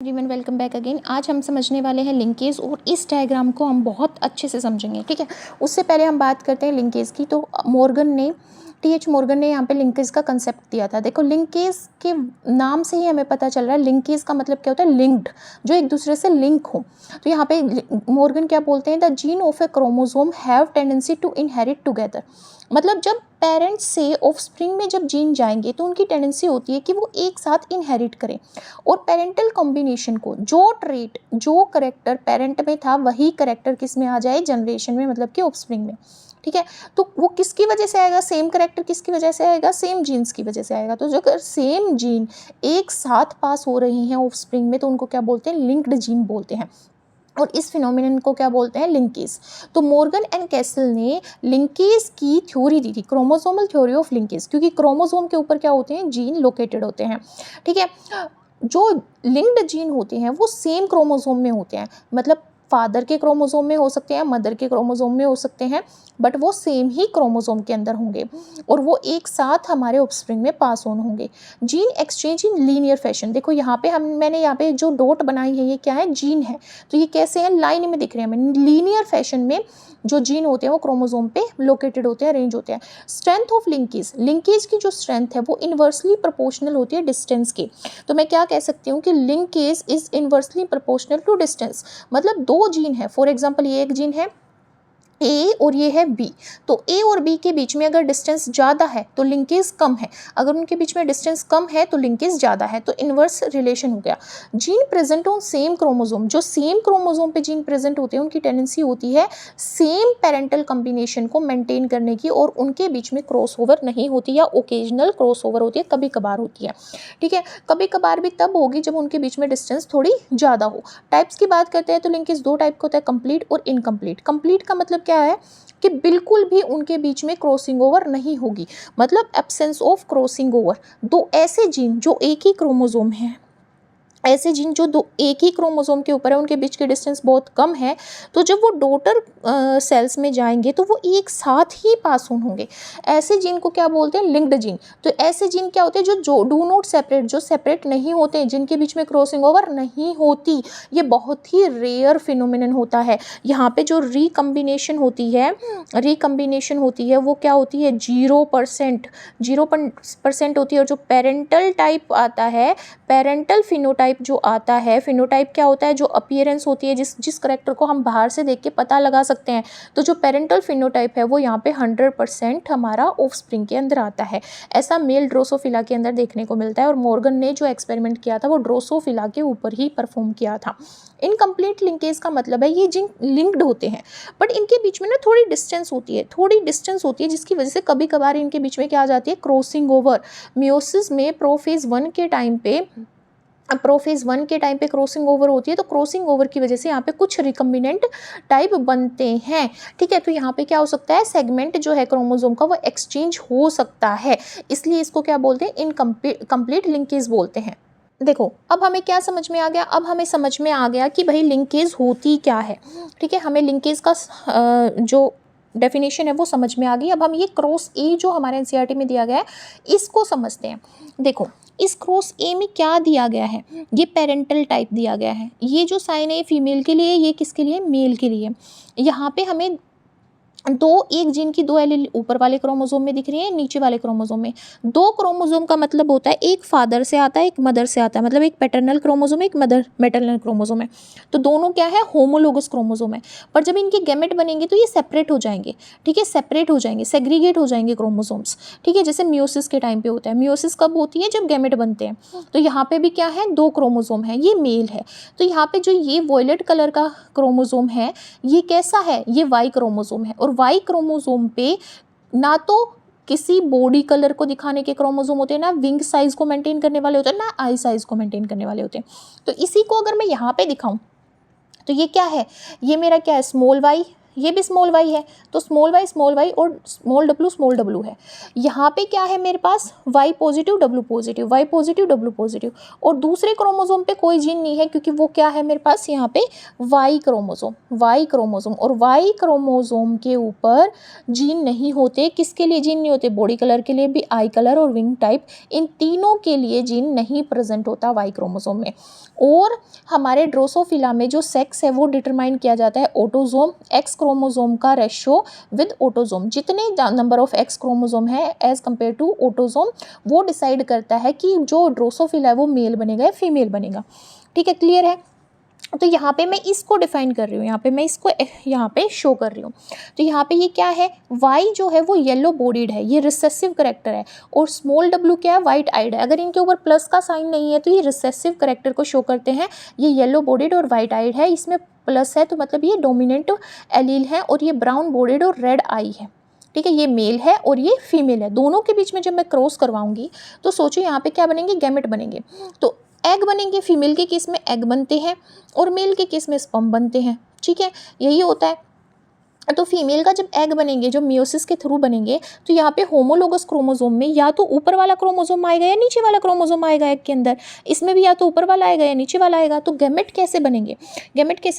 Everyone welcome back again. आज हम समझने वाले हैं लिंकेज और इस डायग्राम को हम बहुत अच्छे से समझेंगे, ठीक है। उससे पहले हम बात करते हैं लिंकेज की। तो टी एच मॉर्गन ने यहाँ पे लिंकेज का कंसेप्ट दिया था। देखो, लिंकेज के नाम से ही हमें पता चल रहा है लिंकेज का मतलब क्या होता है, लिंक्ड, जो एक दूसरे से लिंक हो। तो यहाँ पे मॉर्गन क्या बोलते हैं, the gene of a chromosome have tendency to inherit together. मतलब जब पेरेंट्स से ऑफस्प्रिंग में जब जीन जाएंगे तो उनकी टेंडेंसी होती है कि वो एक साथ इनहेरिट करें, और पेरेंटल कॉम्बिनेशन को जो ट्रेट जो करेक्टर पेरेंट में था वही करेक्टर किस में आ जाए, जनरेशन में, मतलब कि ऑफस्प्रिंग में, ठीक है। तो वो किसकी वजह से आएगा, सेम करेक्टर किसकी वजह से आएगा, सेम जीन्स की वजह से आएगा। तो जो सेम जीन एक साथ पास हो रही हैं ऑफस्प्रिंग में तो उनको क्या बोलते हैं, लिंक्ड जीन बोलते हैं, और इस फिनोमिनन को क्या बोलते हैं, लिंकेज। तो मॉर्गन एंड कैसल ने लिंकेज की थ्योरी दी थी, क्रोमोसोमल थ्योरी ऑफ लिंकेज, क्योंकि क्रोमोसोम के ऊपर क्या होते हैं, जीन लोकेटेड होते हैं, ठीक है। जो लिंक्ड जीन होते हैं वो सेम क्रोमोसोम में होते हैं, मतलब फादर के क्रोमोसोम में हो सकते हैं, मदर के क्रोमोसोम में हो सकते हैं, बट वो सेम ही क्रोमोसोम के अंदर होंगे और वो एक साथ हमारे ऑफस्प्रिंग में पास ऑन होंगे। Gene exchange in linear fashion. देखो यहाँ पे मैंने यहाँ पे जो डॉट बनाई है ये क्या है, जीन है। तो ये कैसे हैं, लाइन में दिख रहे हैं हमें, लीनियर फैशन में जो जीन होते हैं वो क्रोमोसोम पे लोकेटेड होते हैं, अरेंज होते हैं। स्ट्रेंथ ऑफ लिंकेज की जो स्ट्रेंथ है वो इन्वर्सली प्रोपोर्शनल होती है डिस्टेंस की। तो मैं क्या कह सकती हूँ कि linkage is inversely proportional to distance. मतलब दो जीन है, फॉर एग्जांपल ये एक जीन है ए और ये है बी, तो ए और बी के बीच में अगर डिस्टेंस ज़्यादा है तो लिंकेज कम है, अगर उनके बीच में डिस्टेंस कम है तो लिंकेज ज़्यादा है, तो इन्वर्स रिलेशन हो गया। Gene present on same chromosome, जो सेम क्रोमोसोम पे जीन प्रेजेंट होते हैं उनकी टेंडेंसी होती है सेम पेरेंटल कॉम्बिनेशन को मेंटेन करने की, और उनके बीच में क्रॉस ओवर नहीं होती, या ओकेजनल क्रॉस ओवर होती है, कभी कभार होती है, ठीक है। कभी कभार भी तब होगी जब उनके बीच में डिस्टेंस थोड़ी ज़्यादा हो। टाइप्स की बात करते हैं तो लिंकेज दो टाइप का होता है, कंप्लीट और इनकम्प्लीट। कंप्लीट का मतलब क्या है कि बिल्कुल भी उनके बीच में क्रॉसिंग ओवर नहीं होगी, मतलब एब्सेंस ऑफ क्रॉसिंग ओवर। दो ऐसे जीन जो एक ही क्रोमोसोम है, ऐसे जीन जो दो एक ही क्रोमोसोम के ऊपर है, उनके बीच के डिस्टेंस बहुत कम है, तो जब वो डॉटर सेल्स में जाएंगे तो वो एक साथ ही पास ऑन होंगे। ऐसे जीन को क्या बोलते हैं, लिंक्ड जीन। तो ऐसे जीन क्या होते हैं जो डू नॉट सेपरेट, जो सेपरेट नहीं होते, जिनके बीच में क्रॉसिंग ओवर नहीं होती। ये बहुत ही रेयर फिनोमिनन होता है। यहाँ पे जो रिकम्बिनेशन होती है वो क्या होती है, 0% होती है। और जो पेरेंटल टाइप आता है, पेरेंटल फिनोटाइप जो आता है, फिनोटाइप क्या होता है, जो अपीयरेंस होती है, जिस करेक्टर को हम बाहर से देख के पता लगा सकते हैं। तो जो पेरेंटल फिनोटाइप है वो यहाँ पे 100% हमारा ऑफस्प्रिंग के अंदर आता है। ऐसा मेल ड्रोसोफिला के अंदर देखने को मिलता है, और मॉर्गन ने जो एक्सपेरिमेंट किया था वो ड्रोसोफिला के ऊपर ही परफॉर्म किया था। इनकम्प्लीट लिंकेज का मतलब है ये जिन लिंक्ड होते हैं बट इनके बीच में ना थोड़ी डिस्टेंस होती है, जिसकी वजह से कभी कभार इनके बीच में क्या आ जाती है, क्रॉसिंग ओवर। मियोसिस में प्रोफेज 1 के टाइम पे क्रॉसिंग ओवर होती है, तो क्रॉसिंग ओवर की वजह से यहाँ पे कुछ रिकम्बिनेंट टाइप बनते हैं, ठीक है। तो यहाँ पे क्या हो सकता है, सेगमेंट जो है क्रोमोसोम का वो एक्सचेंज हो सकता है, इसलिए इसको क्या बोलते हैं, इनकम्प्लीट लिंकेज बोलते हैं। देखो, अब हमें क्या समझ में आ गया, अब हमें समझ में आ गया कि भाई लिंकेज होती क्या है, ठीक है। हमें लिंकेज का जो डेफिनेशन है वो समझ में आ गई। अब हम ये क्रॉस ए जो हमारे एनसीईआरटी में दिया गया है इसको समझते हैं। देखो, इस क्रॉस ए में क्या दिया गया है, ये पेरेंटल टाइप दिया गया है। ये जो साइन है फीमेल के लिए, ये किसके लिए, मेल के लिए। यहाँ पे हमें एक जीन की दो एलील ऊपर वाले क्रोमोसोम में दिख रही है, नीचे वाले क्रोमोसोम में। दो क्रोमोसोम का मतलब होता है एक फादर से आता है, एक मदर से आता है, मतलब एक पैटर्नल क्रोमोसोम है, एक मैटरनल क्रोमोसोम है। तो दोनों क्या है, होमोलोगस क्रोमोसोम है। पर जब इनके गैमेट बनेंगे तो ये सेपरेट हो जाएंगे, ठीक है, सेपरेट हो जाएंगे, सेग्रीगेट हो जाएंगे क्रोमोसोम्स, ठीक है। जैसे मियोसिस के टाइम पे होता है। मियोसिस कब होती है, जब गैमेट बनते हैं। तो यहाँ पे भी क्या है, दो क्रोमोसोम है, ये मेल है। तो यहाँ पे जो ये वॉयलेट कलर का क्रोमोसोम है ये कैसा है, ये वाई क्रोमोसोम है। और वाई क्रोमोसोम पे ना तो किसी बॉडी कलर को दिखाने के क्रोमोसोम होते हैं, ना विंग साइज को मेंटेन करने वाले होते हैं, ना आई साइज को मेंटेन करने वाले होते हैं। तो इसी को अगर मैं यहाँ पे दिखाऊं तो ये क्या है, ये मेरा क्या है, स्मॉल वाई, ये भी स्मॉल वाई है, तो स्मॉल वाई और स्मॉल डब्लू है। यहाँ पे क्या है मेरे पास Y positive W positive, Y positive W positive, और दूसरे क्रोमोसोम पे कोई जीन नहीं है क्योंकि वो क्या है मेरे पास यहाँ पे वाई क्रोमोसोम, और वाई क्रोमोसोम के ऊपर जीन नहीं होते। किसके लिए जीन नहीं होते? बॉडी कलर के लिए भी, आई कलर और विंग टाइप, इन तीनों के लिए जीन नहीं प्रेजेंट होता वाई क्रोमोसोम में। और हमारे ड्रोसोफिला में जो सेक्स है वो डिटरमाइन किया जाता है ऑटोजोम, एक्स क्रोमोसोम का रेशियो विद ऑटोजोम। जितने नंबर ऑफ एक्स क्रोमोसोम है एज कंपेयर टू ऑटोजोम, वो डिसाइड करता है कि जो ड्रोसोफिला है वो मेल बनेगा या फीमेल बनेगा। ठीक है, क्लियर है? तो यहाँ पे मैं इसको डिफाइन कर रही हूँ, यहाँ पे मैं इसको यहाँ पे शो कर रही हूँ। तो यहाँ पे ये क्या है, वाई जो है वो येलो बॉडीड है, ये रिसेसिव करेक्टर है, और स्मॉल डब्लू क्या है, वाइट आइड है। अगर इनके ऊपर प्लस का साइन नहीं है तो ये रिसेसिव करेक्टर को शो करते हैं। ये येलो बॉडीड और वाइट आइड है, इसमें प्लस है तो मतलब ये डोमिनेंट एलील है, और ये ब्राउन बॉडीड और रेड आई है। ठीक है, ये मेल है और ये फीमेल है। दोनों के बीच में जब मैं क्रॉस करवाऊंगी तो सोचो यहाँ पे क्या बनेंगे, गैमेट बनेंगे। तो एग बनेंगे, फीमेल के केस में एग बनते हैं और मेल के केस में स्पर्म बनते हैं। ठीक है, यही होता है। तो फीमेल का जब एग बनेंगे, जो मियोसिस के थ्रू बनेंगे, तो यहाँ पे होमोलोगस क्रोमोसोम में या तो ऊपर वाला क्रोमोसोम आएगा या नीचे वाला क्रोमोसोम आएगा एग के अंदर। इसमें भी या तो ऊपर वाला आएगा या नीचे वाला आएगा। तो गैमेट कैसे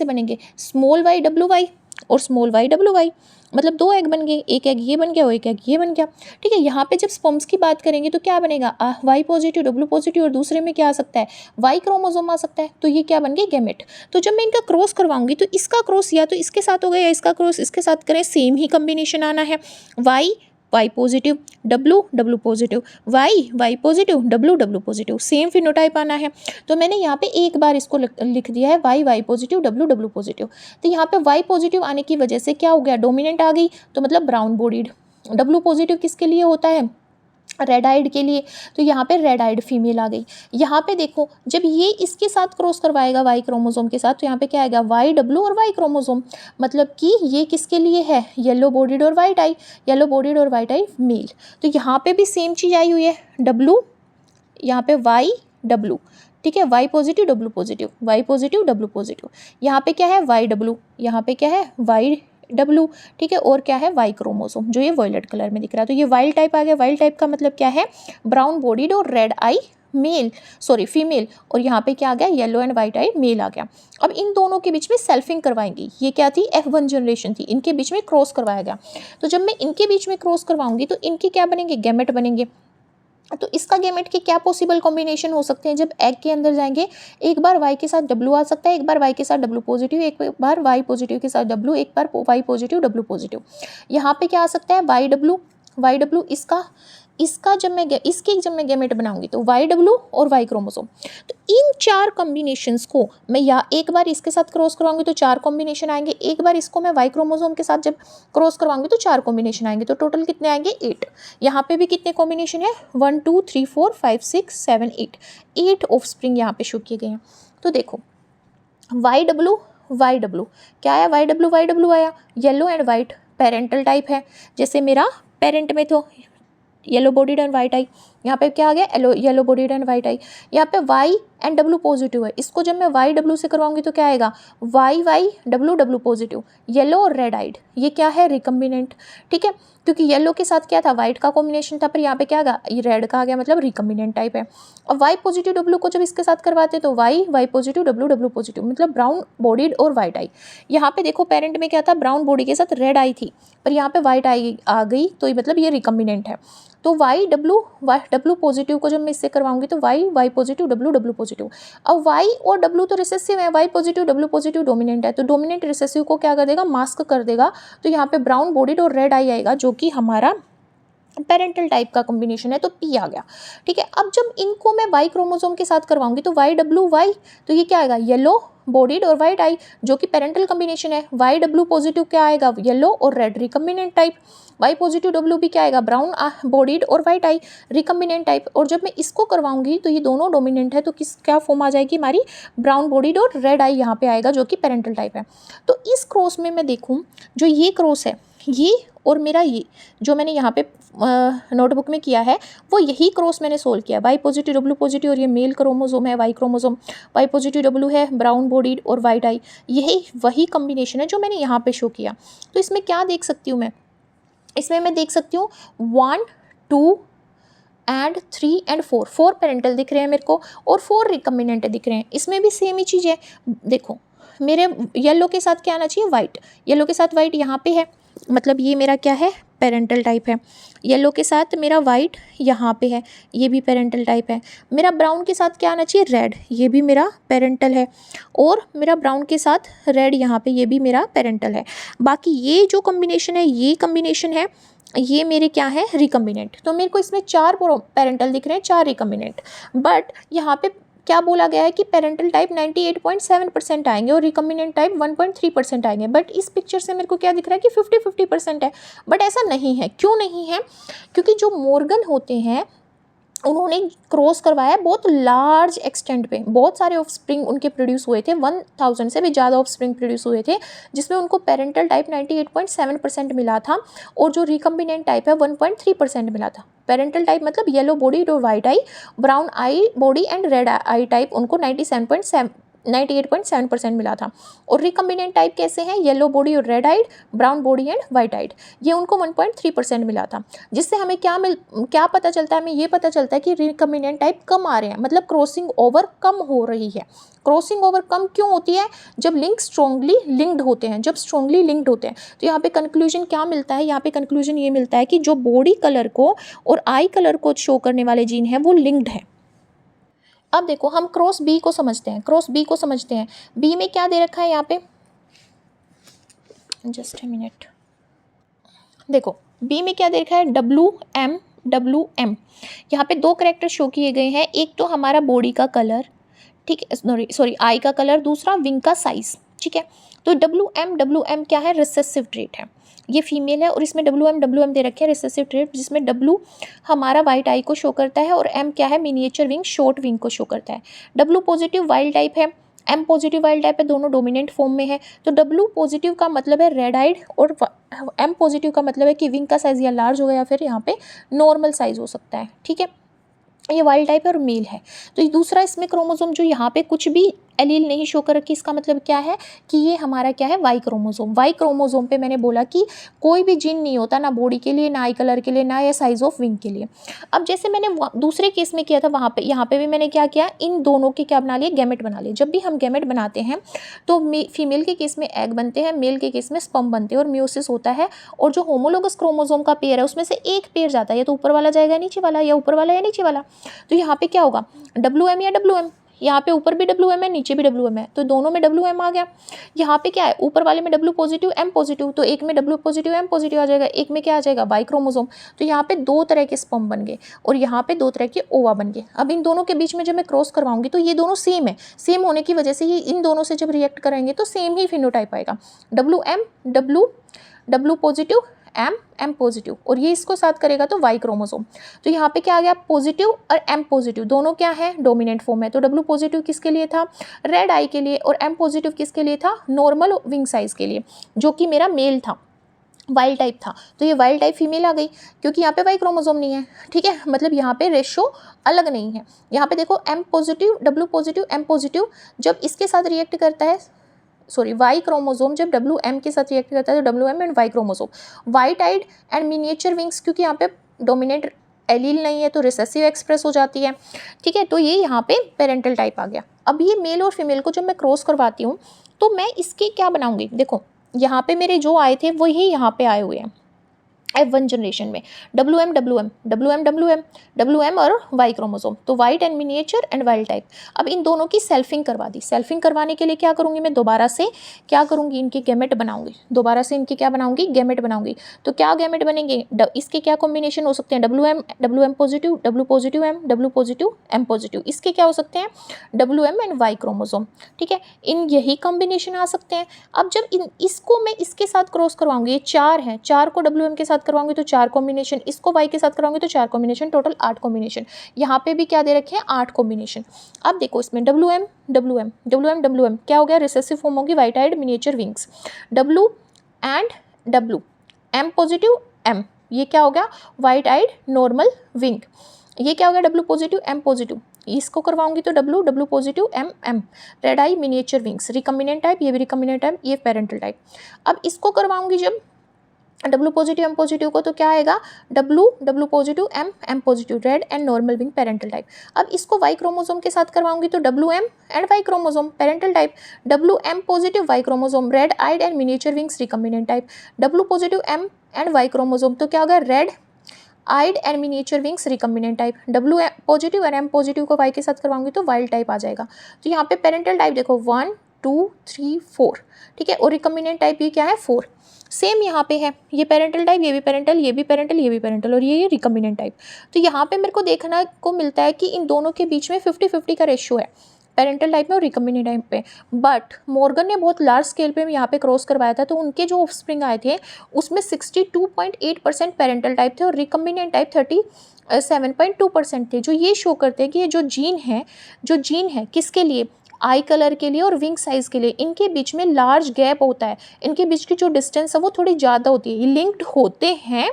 बनेंगे, स्मॉल वाई डब्लू वाई और स्मॉल वाई डब्लू वाई, मतलब दो एग बन गए, एक एग ये बन गया और एक एग ये बन गया। ठीक है, यहाँ पे जब स्पर्म्स की बात करेंगे तो क्या बनेगा, वाई पॉजिटिव डब्लू पॉजिटिव, और दूसरे में क्या आ सकता है, वाई क्रोमोसोम आ सकता है। तो ये क्या बन गए, गैमेट। तो जब मैं इनका क्रॉस करवाऊंगी तो इसका क्रॉस या तो इसके साथ होगा या इसका क्रॉस इसके साथ करें, सेम ही कम्बिनेशन आना है। Y positive W positive, Y positive W positive, same phenotype आना है। तो मैंने यहाँ पे एक बार इसको लिख दिया है वाई पॉजिटिव डब्लू पॉजिटिव। तो यहाँ पे वाई पॉजिटिव आने की वजह से क्या हो गया, डोमिनेंट आ गई, तो मतलब ब्राउन बॉडीड। डब्लू पॉजिटिव किसके लिए होता है, रेड आइड के लिए, तो यहाँ पे रेड आइड फीमेल आ गई। यहाँ पे देखो जब ये इसके साथ क्रॉस करवाएगा वाई क्रोमोसोम के साथ, तो यहाँ पे क्या आएगा, वाई डब्लू और वाई क्रोमोसोम, मतलब कि ये किसके लिए है, येलो बॉडीड और वाइट आई मेल। तो यहाँ पे भी सेम चीज़ आई हुई है, डब्लू, यहाँ पे वाई डब्लू। ठीक है, Y positive W positive, Y positive W positive. यहाँ पे क्या है, वाई डब्लू, यहाँ पे क्या है, वाई डब्लू। ठीक है, और क्या है, वाई क्रोमोसोम, जो ये वॉयलेट कलर में दिख रहा है। तो ये वाइल्ड टाइप आ गया। वाइल्ड टाइप का मतलब क्या है, ब्राउन बॉडीड और रेड आई फीमेल, और यहाँ पे क्या आ गया, yellow and white eye male आ गया। अब इन दोनों के बीच में सेल्फिंग करवाएंगी। ये क्या थी, F1 जनरेशन थी, इनके बीच में क्रॉस करवाया गया। तो जब मैं इनके बीच में क्रॉस करवाऊंगी तो इनके क्या बनेंगे, गैमेट बनेंगे। तो इसका गैमेट के क्या पॉसिबल कॉम्बिनेशन हो सकते हैं, जब एग के अंदर जाएंगे, एक बार वाई के साथ डब्लू आ सकता है, एक बार वाई के साथ डब्लू पॉजिटिव, एक बार वाई पॉजिटिव के साथ डब्लू, एक बार वाई पॉजिटिव डब्लू पॉजिटिव। यहाँ पे क्या आ सकता है, वाई डब्लू इसका जब मैं गैमेट बनाऊंगी तो वाई डब्लू और वाई क्रोमोसोम। तो इन चार कॉम्बिनेशंस को मैं या एक बार इसके साथ क्रॉस करवाऊंगी तो चार कॉम्बिनेशन आएंगे, एक बार इसको मैं वाई क्रोमोसोम के साथ जब क्रॉस करवाऊंगी तो चार कॉम्बिनेशन आएंगे। तो टोटल कितने आएंगे, 8। यहाँ पे भी कितने कॉम्बिनेशन है, 1 2 3 4 5 6 7 8 ऑफ स्प्रिंग यहाँ पे शो किए गए हैं। तो देखो वाई डब्लू क्या आया, वाई डब्लू आया, yellow and white parental type है। जैसे मेरा पेरेंट में तो येलो बॉडीड एंड वाइट आई, यहाँ पे क्या आ गया, येलो बॉडीड एंड वाइट आई। यहाँ पे वाई एंड डब्लू पॉजिटिव है, इसको जब मैं वाई डब्लू से करवाऊंगी तो क्या आएगा, वाई डब्लू पॉजिटिव, येलो और रेड आइड। ये क्या है, रिकम्बिनेंट। ठीक है, क्योंकि येलो के साथ क्या था, वाइट का कॉम्बिनेशन था, पर यहाँ पे क्या आ गया, ये रेड का आ गया, मतलब रिकम्बिनेंट टाइप है। और वाई पॉजिटिव डब्लू को जब इसके साथ करवाते तो वाई पॉजिटिव डब्लू पॉजिटिव, मतलब ब्राउन बॉडीड और वाइट आई। यहाँ पे देखो पेरेंट में क्या था, ब्राउन बॉडी के साथ रेड आई थी, पर यहाँ पे वाइट आई आ गई, तो ये मतलब ये रिकम्बिनेंट है। तो वाई डब्लू पॉजिटिव को जब मैं इससे करवाऊंगी तो वाई पॉजिटिव डब्लू पॉजिटिव। अब वाई और डब्लू तो रिसेसिव है, Y positive W positive dominant है, तो डोमिनेंट रिसेसिव को क्या कर देगा, मास्क कर देगा। तो यहाँ पे ब्राउन बॉडीड और रेड आई आएगा, जो कि हमारा पेरेंटल टाइप का कॉम्बिनेशन है, तो पी आ गया। ठीक है, अब जब इनको मैं वाई क्रोमोसोम के साथ करवाऊंगी तो वाई डब्लू वाई, तो ये क्या आएगा, येलो बॉडीड और वाइट आई, जो कि पेरेंटल कॉम्बिनेशन है। वाई डब्लू पॉजिटिव क्या आएगा, येलो और red recombinant type. Y positive W भी क्या आएगा, ब्राउन बॉडीड और वाइट आई रिकम्बिनेंट टाइप। और जब मैं इसको करवाऊंगी तो ये दोनों डोमिनेंट है, तो क्या फॉर्म आ जाएगी हमारी, ब्राउन बॉडीड और रेड आई यहाँ पे आएगा, जो कि पेरेंटल टाइप है। तो इस क्रॉस में मैं देखूँ, जो ये क्रॉस है ये और मेरा ये जो मैंने यहाँ पे नोटबुक में किया है वो यही क्रॉस मैंने सोल्व किया, वाई पॉजिटिव डब्ल्यू पॉजिटिव, और ये मेल क्रोमोसोम है Y chromosome, Y positive W है ब्राउन बॉडीड और वाइट आई, यही वही कम्बिनेशन है जो मैंने यहाँ पे शो किया। तो इसमें क्या देख सकती हूँ मैं, इसमें मैं देख सकती हूँ 1 2 एंड 3 एंड 4, 4 पेरेंटल दिख रहे हैं मेरे को और 4 रिकम्बिनेंट दिख रहे हैं। इसमें भी सेम ही चीज़ है, देखो मेरे येलो के साथ क्या आना चाहिए, वाइट, येलो के साथ वाइट यहाँ पे है, मतलब ये मेरा क्या है, पेरेंटल टाइप है। येलो के साथ मेरा वाइट यहाँ पे है, ये भी पेरेंटल टाइप है। मेरा ब्राउन के साथ क्या आना चाहिए, रेड, ये भी मेरा पेरेंटल है। और मेरा ब्राउन के साथ रेड यहाँ पे, ये भी मेरा पेरेंटल है। बाकी ये जो कम्बिनेशन है, ये कम्बिनेशन है, ये मेरे क्या है, रिकम्बिनेंट। तो मेरे को इसमें 4 पेरेंटल दिख रहे हैं, 4 रिकम्बिनेंट। बट यहाँ पे क्या बोला गया है कि पेरेंटल टाइप 98.7% आएंगे और रिकम्बिनेंट टाइप 1.3% आएंगे। बट इस पिक्चर से मेरे को क्या दिख रहा है कि 50-50% है। बट ऐसा नहीं है, क्यों नहीं है, क्योंकि जो मॉर्गन होते हैं उन्होंने क्रॉस करवाया बहुत लार्ज एक्सटेंट पे, बहुत सारे ऑफस्प्रिंग उनके प्रोड्यूस हुए थे, 1000 से भी ज़्यादा ऑफस्प्रिंग प्रोड्यूस हुए थे, जिसमें उनको पेरेंटल टाइप 98.7% मिला था और जो रिकम्बिनेंट टाइप है 1.3% मिला था। पेरेंटल टाइप मतलब येलो बॉडी और white eye, brown eye body and red eye type, उनको 98.7% मिला था। और रिकम्बिनेंट टाइप कैसे हैं, येलो बॉडी और red eyed, brown body and white eyed, ये उनको 1.3% मिला था। जिससे हमें क्या पता चलता है, हमें ये पता चलता है कि रिकम्बिनेंट टाइप कम आ रहे हैं, मतलब क्रॉसिंग ओवर कम हो रही है। क्रॉसिंग ओवर कम क्यों होती है, जब लिंक स्ट्रॉन्गली लिंक्ड होते हैं, जब स्ट्रॉन्गली लिंक्ड होते हैं। तो यहाँ पे कंक्लूजन क्या मिलता है, यहाँ पे कंक्लूजन ये मिलता है कि जो बॉडी कलर को और आई कलर को शो करने वाले जीन है वो लिंक्ड है। अब देखो हम क्रॉस बी को समझते हैं, क्रॉस बी को समझते हैं। बी में क्या दे रखा है यहाँ पे, जस्ट ए मिनट, देखो बी में क्या दे रखा है, WM। यहाँ पे 2 कैरेक्टर शो किए गए हैं, एक तो हमारा बॉडी का कलर, ठीक है, सॉरी आई का कलर, दूसरा विंग का साइज, ठीक है। तो WM क्या है, रिसेसिव ट्रेट है, ये फीमेल है और इसमें WM दे रखे हैं रिसेसिव ट्रेट, जिसमें W हमारा वाइट आई को शो करता है और M क्या है, मिनिएचर विंग शॉर्ट विंग को शो करता है। W पॉजिटिव वाइल्ड टाइप है, M पॉजिटिव वाइल्ड टाइप है, दोनों डोमिनेंट फॉर्म में है। तो W पॉजिटिव का मतलब है रेड आइड और M पॉजिटिव का मतलब है कि विंग का साइज या लार्ज होगा या फिर यहाँ पे नॉर्मल साइज हो सकता है, ठीक है। ये वाइल्ड टाइप है और मेल है। तो दूसरा इसमें क्रोमोसोम जो यहाँ पे कुछ भी एलील नहीं शो कर रखी, इसका मतलब क्या है कि ये हमारा क्या है, वाई क्रोमोसोम। वाई क्रोमोसोम पे मैंने बोला कि कोई भी जीन नहीं होता, ना बॉडी के लिए, ना आई कलर के लिए, ना ये साइज ऑफ विंग के लिए। अब जैसे मैंने दूसरे केस में किया था, वहाँ पे यहाँ पे भी मैंने क्या किया, इन दोनों के क्या बना लिए, गैमेट बना लिए। जब भी हम गैमेट बनाते हैं तो फीमेल के केस में एग बनते हैं, मेल के केस में स्पर्म बनते हैं और म्यूसिस होता है। और जो होमोलोगस क्रोमोसोम का पेयर है उसमें से एक पेयर जाता है, या तो ऊपर वाला जाएगा नीचे वाला, या ऊपर वाला या नीचे वाला। तो यहाँ पे क्या होगा, WM या WM, यहाँ पे ऊपर भी WM है नीचे भी WM है, तो दोनों में WM आ गया। यहाँ पे क्या है, ऊपर वाले में W पॉजिटिव M पॉजिटिव, तो एक में W पॉजिटिव M पॉजिटिव आ जाएगा, एक में क्या आ जाएगा, वाई क्रोमोसोम। तो यहाँ पे 2 तरह के स्पर्म बन गए और यहाँ पे 2 तरह के ओवा बन गए। अब इन दोनों के बीच में जब मैं क्रॉस करवाऊंगी तो ये दोनों सेम है, सेम होने की वजह से ये इन दोनों से जब रिएक्ट करेंगे तो सेम ही फिनोटाइप आएगा, W पॉजिटिव M पॉजिटिव, और ये इसको साथ करेगा तो वाई क्रोमोसोम। तो यहाँ पे क्या आ गया, पॉजिटिव और M पॉजिटिव दोनों क्या है, डोमिनेंट फॉर्म है। तो W पॉजिटिव किसके लिए था, रेड आई के लिए, और M पॉजिटिव किसके लिए था, नॉर्मल विंग साइज के लिए, जो कि मेरा मेल था, वाइल्ड टाइप था। तो ये वाइल्ड टाइप फीमेल आ गई क्योंकि यहाँ पे वाई क्रोमोसोम नहीं है, ठीक है, मतलब यहाँ पे रेशो अलग नहीं है। यहाँ पे देखो M positive W positive M positive जब इसके साथ रिएक्ट करता है, सॉरी वाई क्रोमोसोम जब WM के साथ रिएक्ट करता है तो WM and Y chromosome, white eyed and miniature wings, क्योंकि यहाँ पे डोमिनेंट एलील नहीं है तो रिसेसिव एक्सप्रेस हो जाती है, ठीक है। तो ये यहाँ पे पेरेंटल टाइप आ गया। अब ये मेल और फीमेल को जब मैं क्रॉस करवाती हूँ तो मैं इसके क्या बनाऊंगी, देखो यहाँ पे मेरे जो आए थे वही यहाँ पे आए हुए हैं F1 जनरेशन में, WM और वाई क्रोमोसोम, तो white and miniature and wild type. अब इन दोनों की सेल्फिंग करवा दी। सेल्फिंग करवाने के लिए क्या करूँगी, मैं दोबारा से क्या करूँगी, इनके गैमेट बनाऊंगी, दोबारा से इनके क्या बनाऊंगी, गैमेट बनाऊंगी। तो क्या गैमेट बनेंगे, इसके क्या कॉम्बिनेशन हो सकते हैं, WM positive W positive M W positive M positive, इसके क्या हो सकते हैं, WM एंड वाई क्रोमोसोम, ठीक है, इन यही कॉम्बिनेशन आ सकते हैं। अब जब इसको मैं इसके साथ क्रॉस करवाऊंगी, ये 4 है, 4 को WM के साथ करवाऊंगी तो 4 कॉम्बिनेशन, इसको वाई के साथ करवाऊंगी तो 4 कॉम्बिनेशन, टोटल 8 कॉम्बिनेशन। यहाँ पे भी क्या दे रखे हैं, 8 कॉम्बिनेशन। अब देखो इसमें WM क्या हो गया, रिसेसिव फॉर्म होगी, white eyed miniature wings, W and W M positive M, ये क्या हो गया वाइट आइड नॉर्मल विंग। ये क्या हो गया डब्ल्यू पॉजिटिव एम पॉजिटिव, इसको करवाऊंगी तो W W positive M M, red eye miniature wings, recombinant type, ये भी रिकम्बिनेंट टाइप, ये पेरेंटल टाइप। अब इसको करवाऊंगी जब डब्ल्यू पॉजिटिव एम पॉजिटिव को तो क्या आएगा W W positive M M positive, red and normal wing parental type. अब इसको वाई क्रोमोसोम के साथ करवाऊंगी तो W M and Y chromosome parental type, W M positive Y chromosome, red eyed and miniature wings recombinant type, W positive M and Y chromosome तो क्या होगा red eyed and miniature wings recombinant type, W positive और M positive को Y के साथ करवाऊंगी तो wild type आ जाएगा। तो यहाँ पे पेरेंटल टाइप देखो 1 2 3 4, ठीक है, और रिकम्बिनेंट टाइप ये क्या है 4। सेम यहाँ पे है, ये पेरेंटल टाइप, ये भी पेरेंटल, ये भी पेरेंटल, ये भी पेरेंटल, और ये रिकम्बिनेंट टाइप। तो यहाँ पे मेरे को देखना को मिलता है कि इन दोनों के बीच में 50-50 का रेशियो है पेरेंटल टाइप में और रिकम्बिनेंट टाइप पे। बट मॉर्गन ने बहुत लार्ज स्केल पे यहाँ पे क्रॉस करवाया था, तो उनके जो ऑफस्प्रिंग आए थे उसमें 62.8% पेरेंटल टाइप थे और रिकम्बिनेंट टाइप 37.2% थे, जो ये शो करते हैं कि ये जो जीन है किसके लिए, आई कलर के लिए और विंग साइज के लिए, इनके बीच में लार्ज गैप होता है, इनके बीच की जो डिस्टेंस है वो थोड़ी ज़्यादा होती है, ये लिंक्ड होते हैं,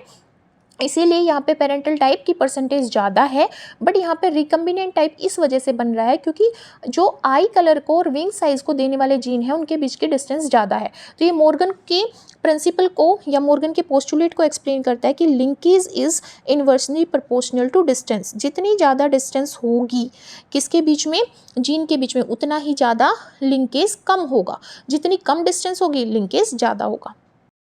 इसीलिए यहाँ पे पेरेंटल टाइप की परसेंटेज ज़्यादा है। बट यहाँ पे रिकम्बिनेंट टाइप इस वजह से बन रहा है क्योंकि जो आई कलर को और विंग साइज को देने वाले जीन है उनके बीच की डिस्टेंस ज़्यादा है। तो ये मॉर्गन के प्रिंसिपल को या मॉर्गन के पोस्टुलेट को एक्सप्लेन करता है कि linkage is inversely proportional to distance, जितनी ज़्यादा डिस्टेंस होगी किसके बीच में, जीन के बीच में, उतना ही ज़्यादा लिंकेज कम होगा, जितनी कम डिस्टेंस होगी लिंकेज ज़्यादा होगा।